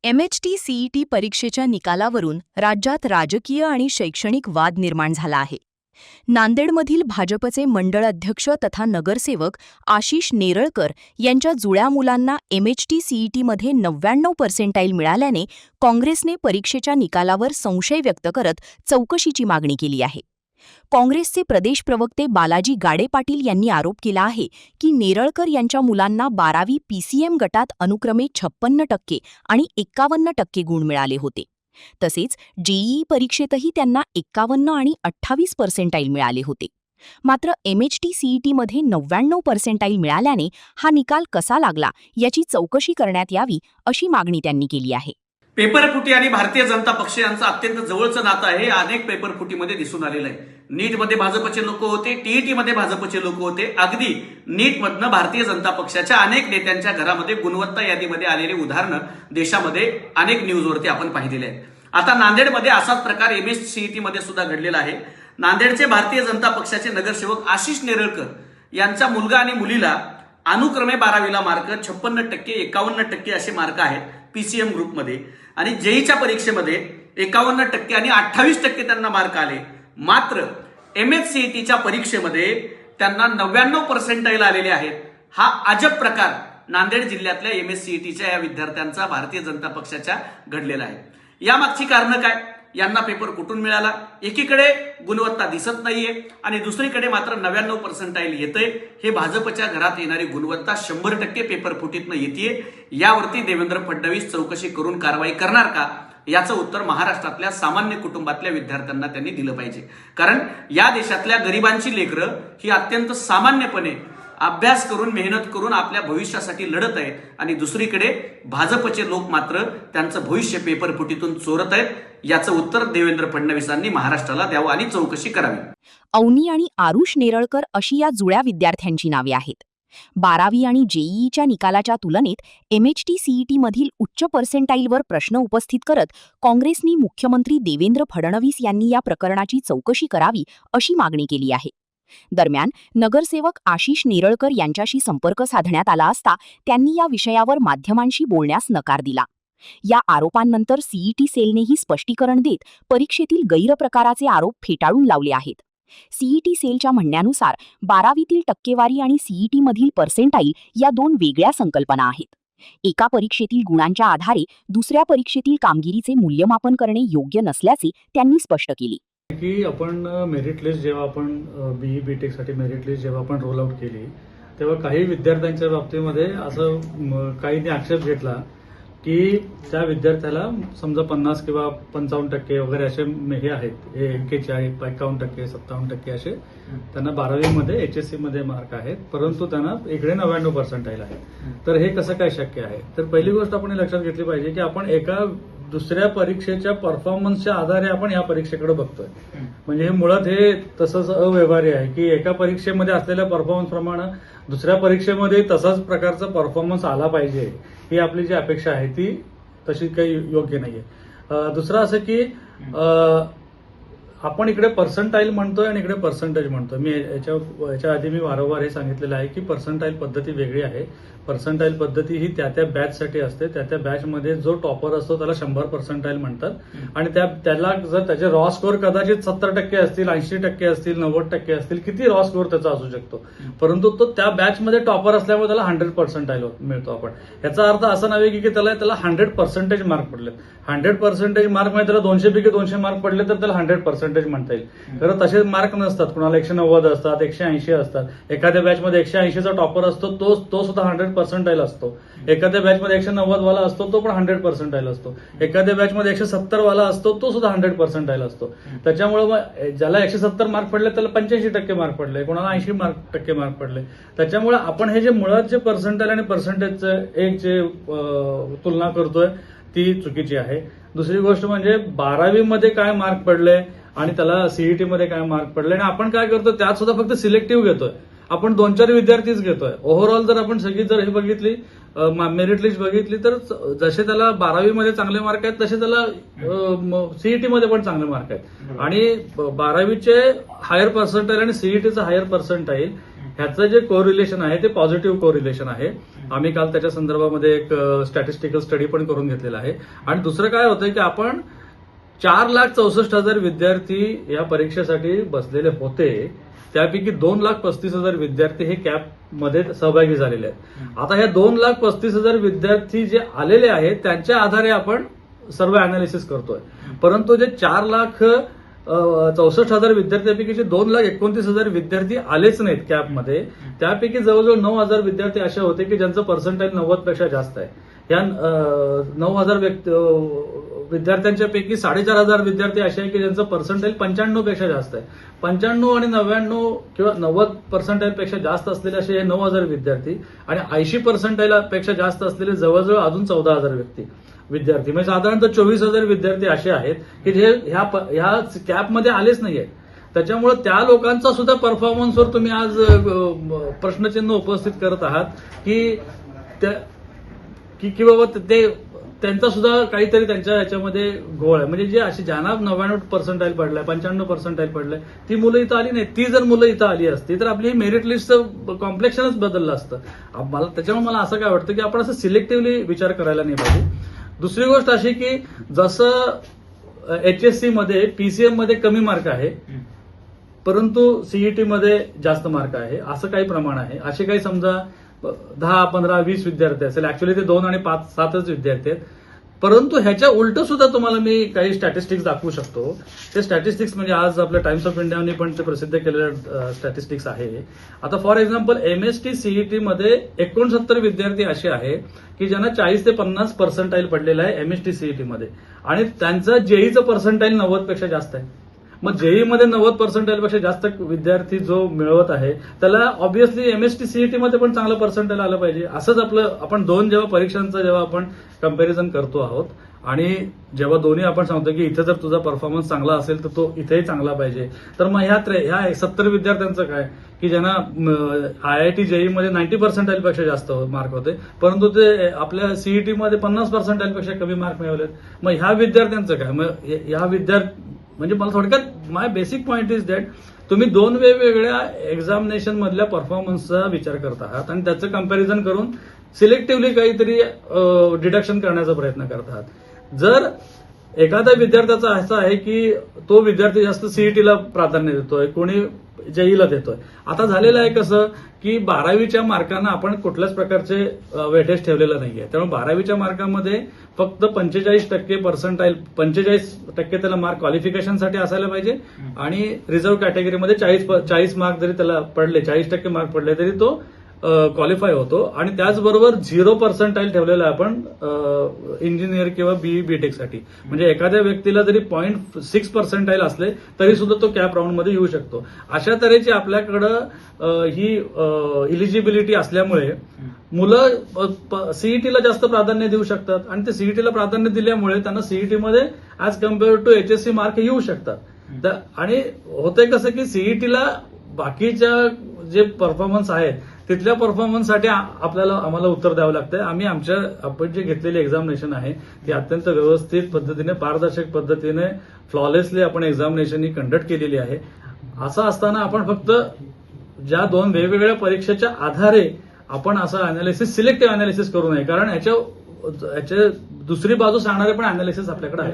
MHT-CET परीक्षेच्या निकालावरून राज्यात राजकीय आणि शैक्षणिक वाद निर्माण झाला आहे. नांदेडमधील भाजपचे मंडळ अध्यक्ष तथा नगरसेवक आशिष नेरळकर यांच्या जुळ्या मुलांना MHT-CETमध्ये 99% मिळाल्याने काँग्रेसने परीक्षेच्या निकालावर संशय व्यक्त करत चौकशीची मागणी केली आहे. काँग्रेसचे प्रदेश प्रवक्ते बालाजी गाडे पाटील यांनी आरोप केला आहे की नेरळकर यांच्या मुलांना 12वी PCM गटात अनुक्रमे 56% आणि 51% गुण मिळाले होते. तसेच JEE परीक्षेतही त्यांना 51 आणि 28% मिळाले होते. मात्र MHT-CETमध्ये 99% मिळाल्याने हा निकाल कसा लागला याची चौकशी करण्यात यावी अशी मागणी त्यांनी केली आहे. पेपरफुटी आणि भारतीय जनता पक्ष यांचं अत्यंत जवळचं नातं आहे. अनेक पेपरफुटीमध्ये दिसून आलेलं आहे. नीटमध्ये भाजपचे लोक होते, TETमध्ये भाजपचे लोक होते. अगदी नीटमधनं भारतीय जनता पक्षाच्या अनेक नेत्यांच्या घरामध्ये गुणवत्ता यादीमध्ये आलेली उदाहरणं देशामध्ये अनेक न्यूजवरती आपण पाहिलेले आहेत. आता नांदेडमध्ये असाच प्रकार MHT-CETमध्ये सुद्धा घडलेला आहे. नांदेडचे भारतीय जनता पक्षाचे नगरसेवक आशिष नेरळकर यांचा मुलगा आणि मुलीला अनुक्रमे 12वीला मार्क 56%, 51% असे मार्क आहेत PCM ग्रुपमध्ये आणि JEEच्या परीक्षेमध्ये 51% आणि 28% त्यांना मार्क आले. मात्र MHT-CETच्या परीक्षेमध्ये त्यांना 99% आलेले आहेत. हा अजब प्रकार नांदेड जिल्ह्यातल्या MHT-CETच्या या विद्यार्थ्यांचा भारतीय जनता पक्षाच्या घडलेला आहे. यामागची कारणं काय? यांना पेपर कुठून मिळाला? एकीकडे गुणवत्ता दिसत नाहीये आणि दुसरीकडे मात्र 99% येतंय. हे भाजपच्या घरात येणारी गुणवत्ता 100% पेपर फुटीतनं येते. यावरती देवेंद्र फडणवीस चौकशी करून कारवाई करणार का? याचं उत्तर महाराष्ट्रातल्या सामान्य कुटुंबातल्या विद्यार्थ्यांना त्यांनी दिलं पाहिजे. कारण या देशातल्या गरिबांची लेकरं ही अत्यंत सामान्यपणे अभ्यास करून मेहनत करून आपल्या भविष्यासाठी लढत आहेत आणि दुसरीकडे भाजपचे लोक मात्र त्यांचं भविष्य पेपरफुटीतून चोरत आहेत. याचं उत्तर देवेंद्र फडणवीसांनी महाराष्ट्राला द्यावं आणि चौकशी करावी. अवनी आणि आरुष नेरळकर अशी या जुळ्या विद्यार्थ्यांची नावे आहेत. 12वी आणि JEEच्या निकालाच्या तुलनेत MHT-CETमधील उच्च पर्सेंटाईलवर प्रश्न उपस्थित करत काँग्रेसनी मुख्यमंत्री देवेंद्र फडणवीस यांनी या प्रकरणाची चौकशी करावी अशी मागणी केली आहे. दरम्यान नगरसेवक आशिष नेरळकर यांच्याशी संपर्क साधण्यात आला असता त्यांनी या विषयावर माध्यमांशी बोलण्यास नकार दिला. या आरोपांनंतर CET सेलनेही स्पष्टीकरण देत परीक्षेतील गैरप्रकाराचे आरोप फेटाळून लावले आहेत. CET सेलच्या म्हणण्यानुसार 12वीतील टक्केवारी आणि CETमधील पर्सेंटाईल या दोन वेगळ्या संकल्पना आहेत. एका परीक्षेतील गुणांच्या आधारे दुसऱ्या परीक्षेतील कामगिरीचे मूल्यमापन करणे योग्य नसल्याचे त्यांनी स्पष्ट केले. की आपण मेरिट लिस्ट जेव्हा आपण BE BTech साठी मेरिट लिस्ट जेव्हा आपण रोल आउट केली तेव्हा काही विद्यार्थ्यांच्या बाबतीमध्ये असं काहींनी आक्षेप घेतला की त्या विद्यार्थ्याला समजा 50 किंवा 55% वगैरे असे हे आहेत, 41, 51%, 57% असे त्यांना 12वीमध्ये HSC मध्ये मार्क आहेत, परंतु त्यांना इकडे 99% आहे. तर हे कसं काय शक्य आहे? तर पहिली गोष्ट आपण लक्षात घेतली पाहिजे की आपण एका दुसऱ्या परीक्षेच्या परफॉर्मन्सच्या आधारे आपण या परीक्षेकडे बघतोय. म्हणजे हे मुळात हे तसंच अव्यवहार्य आहे की एका परीक्षेमध्ये असलेल्या परफॉर्मन्स प्रमाणे दुसऱ्या परीक्षेमध्ये तसाच प्रकारचा परफॉर्मन्स आला पाहिजे ही आपली जी अपेक्षा आहे ती तशी काही योग्य नाहीये. दुसरं असं की आपण इकडे पर्सेंटाईल म्हणतोय आणि इकडे पर्सेंटेज म्हणतोय. मी याच्या आधी मी वारंवार हे सांगितलेलं आहे की पर्सेंटाईल पद्धती वेगळी आहे. पर्सेंटाईल पद्धती ही त्या बॅचसाठी असते. त्या बॅचमध्ये जो टॉपर असतो त्याला 100% म्हणतात आणि त्याला जर त्याचे रॉ स्कोअर कदाचित 70% असतील, 80% असतील, 90% असतील, किती रॉ स्कोअर त्याचा असू शकतो, परंतु तो त्या बॅचमध्ये टॉपर असल्यामुळे त्याला 100% मिळतो. आपण याचा अर्थ असा नव्हे की त्याला 100% मार्क पडले. 100% मार्क म्हणजे त्याला 200 पैकी 200 मार्क पडले तर त्याला 100% म्हणता येईल. खरं तसे मार्क नसतात. कुणाला 190 असतात, 180 असतात. एखाद्या बॅचमध्ये 180चा टॉपर असतो तो सुद्धा 100% असतो. एखाद्या बॅचमध्ये 190 वाला असतो तो पण 100% असतो. एखाद्या बॅचमध्ये 170 वाला असतो तो सुद्धा 100% असतो. त्याच्यामुळे ज्याला 170 मार्क पडले त्याला 85% मार्क पडले, कोणाला 80% मार्क पडले. त्याच्यामुळे आपण हे जे मुळात जे पर्सेंटाईल आणि पर्सेंटेजचं एक जे तुलना करतोय ती चुकीची आहे. दुसरी गोष्ट म्हणजे 12वीमध्ये काय मार्क पडले आणि त्याला CET मध्ये काय मार्क पडले आणि आपण काय करतो त्यात सुद्धा फक्त सिलेक्टिव्ह घेतोय. आपण 2-4 विद्यार्थीच घेतोय. ओव्हरऑल जर आपण सगळी जर हे बघितली मेरिट लिस्ट बघितली तर जसे त्याला 12वीमध्ये चांगले मार्क आहेत तसे त्याला CET मध्ये पण चांगले मार्क आहेत. आणि 12वीचे हायर पर्सेंटाईल आणि CETचं हायर पर्सेंटाईल ह्याचं जे कोरिलेशन आहे ते पॉझिटिव्ह कोरिलेशन आहे. आम्ही काल त्याच्या संदर्भामध्ये एक स्टॅटिस्टिकल स्टडी पण करून घेतलेला आहे. आणि दुसरं काय होतंय की आपण 4,64,000 विद्यार्थी या परीक्षेसाठी बसलेले होते, त्यापैकी 2,35,000 विद्यार्थी हे कॅपमध्ये सहभागी झालेले आहेत. आता ह्या 2,35,000 विद्यार्थी जे आलेले आहेत त्यांच्या आधारे आपण सर्व अनालिसिस करतोय. परंतु जे 4,64,000 विद्यार्थ्यांपैकी 2,29,000 विद्यार्थी आलेच नाहीत कॅपमध्ये, त्यापैकी जवळजवळ 9,000 विद्यार्थी असे होते की ज्यांचं पर्सेंटाईल 90 पेक्षा जास्त आहे. या 9,000 विद्यार्थ्यांच्या पैकी 4,500 विद्यार्थी असे आहेत की ज्यांचं पर्सेंटाईल 95 पेक्षा जास्त आहे. 95 आणि 99 किंवा 90 पर्सेंटाईल पेक्षा जास्त असलेले असे हे 9,000 विद्यार्थी आणि 80 पर्सेंटाईल पेक्षा जास्त असलेले जवळजवळ अजून 14,000 विद्यार्थी, म्हणजे साधारणतः 24,000 विद्यार्थी असे आहेत की जे ह्या कॅपमध्ये आलेच नाहीयेत. त्याच्यामुळे त्या लोकांचा सुद्धा परफॉर्मन्सवर तुम्ही आज प्रश्नचिन्ह उपस्थित करत आहात की बाबा ते त्यांचा सुद्धा काहीतरी त्यांच्या याच्यामध्ये घोळ आहे. म्हणजे जे अशी ज्यांना 99 पर्सेंटाईल पडलाय, 95 पर्सेंटाईल पडलाय, ती मुलं इथं आली नाही. ती जर मुलं इथं आली असती तर आपली मेरिट लिस्टचं कॉम्प्लेक्शनच बदललं असतं. त्याच्यामुळे मला असं काय वाटतं की आपण असं सिलेक्टिव्हली विचार करायला नाही पाहिजे. दुसरी गोष्ट अशी की जसं HSC मध्ये PCM मध्ये कमी मार्क आहे, परंतु CET मध्ये जास्त मार्क आहे, असं काही प्रमाण आहे. असे काही समजा 10, 15, 20 विद्यार्थी असेल, ऍक्च्युअली ते 2 आणि 5, 7च विद्यार्थी आहेत. परंतु ह्याच्या उलट सुद्धा तुम्हाला मी काही स्टॅटिस्टिक्स दाखवू शकतो. ते स्टॅटिस्टिक्स म्हणजे आज आपल्या टाइम्स ऑफ इंडियाने पण ते प्रसिद्ध केलेलं स्टॅटिस्टिक्स आहे. आता फॉर एक्झाम्पल MST CET मध्ये 69 विद्यार्थी असे आहे की ज्यांना 40 ते 50 पर्सेंटाईल पडलेलं आहे MST CET मध्ये, आणि त्यांचं जेईचं पर्सेंटाईल 90 पेक्षा जास्त आहे. मग जेई मध्ये 90 पर्सेंटाईल पेक्षा जास्त विद्यार्थी जो मिळवत आहे त्याला ऑब्व्हियसली MST CET मध्ये पण चांगलं पर्सेंटाईल आलं पाहिजे. असंच आपण जेव्हा परीक्षांचं जेव्हा आपण कंपॅरिझन करतो आहोत आणि जेव्हा दोन्ही आपण सांगतो की इथे जर तुझा परफॉर्मन्स चांगला असेल तर तो इथेही चांगला पाहिजे, तर मग ह्या 70 विद्यार्थ्यांचं काय की ज्यांना IIT JEE मध्ये 90 पर्सेंटाईल पेक्षा जास्त मार्क होते, परंतु ते आपल्या CET मध्ये 50 पर्सेंटाईल पेक्षा कमी मार्क मिळवलेत. मग ह्या विद्यार्थ्यांचं काय? मग ह्या म्हणजे मला थोडक्यात माय बेसिक पॉइंट इज दॅट तुम्ही 2 वेगवेगळ्या एक्झामिनेशन मधल्या परफॉर्मन्सचा विचार करत आहात आणि त्याचं कंपॅरिझन करून सिलेक्टिव्हली काहीतरी डिडक्शन करण्याचा प्रयत्न करत आहात. जर एखाद्या विद्यार्थ्याचा असं आहे की तो विद्यार्थी जास्त CETला प्राधान्य देतोय, कोणी JEEला देतोय. आता झालेलं आहे कसं की 12वीच्या मार्कांना आपण कुठल्याच प्रकारचे वेटेज ठेवलेलं नाहीये. त्यामुळे 12वीच्या मार्कामध्ये फक्त 45% पर्सेंटाईल, 45% त्याला मार्क क्वालिफिकेशनसाठी असायला पाहिजे आणि रिझर्व्ह कॅटेगरीमध्ये 40 मार्क जरी त्याला पडले, 40% मार्क पडले तरी तो क्वालिफाय होतो. आणि त्याचबरोबर 0 पर्सेंटाईल ठेवलेला आहे आपण इंजिनियर किंवा BE BTech साठी. म्हणजे एखाद्या व्यक्तीला जरी 0.6 पर्सेंटाईल असले तरी सुद्धा तो कॅप राऊंडमध्ये येऊ शकतो. अशा तऱ्हेची आपल्याकडं ही इलिजिबिलिटी असल्यामुळे मुलं CETला जास्त प्राधान्य देऊ शकतात आणि ते CETला प्राधान्य दिल्यामुळे त्यांना CET मध्ये as compared to HSC mark येऊ शकतात. आणि होतंय कसं की CETला बाकीच्या जे परफॉर्मन्स आहेत तिथल्या परफॉर्मन्ससाठी आम्हाला उत्तर द्यावं लागतंय. आपण जे घेतलेली एक्झामिनेशन आहे ती अत्यंत व्यवस्थित पद्धतीने, पारदर्शक पद्धतीने, फ्लॉलेसली आपण एक्झामिनेशन ही कंडक्ट केलेली आहे. असं असताना आपण फक्त ज्या 2 वेगवेगळ्या परीक्षेच्या आधारे आपण असं सिलेक्टिव्ह अनालिसिस करू नये, कारण याच्या दुसरी बाजू सांगणारे पण अनालिसिस आपल्याकडे आहे.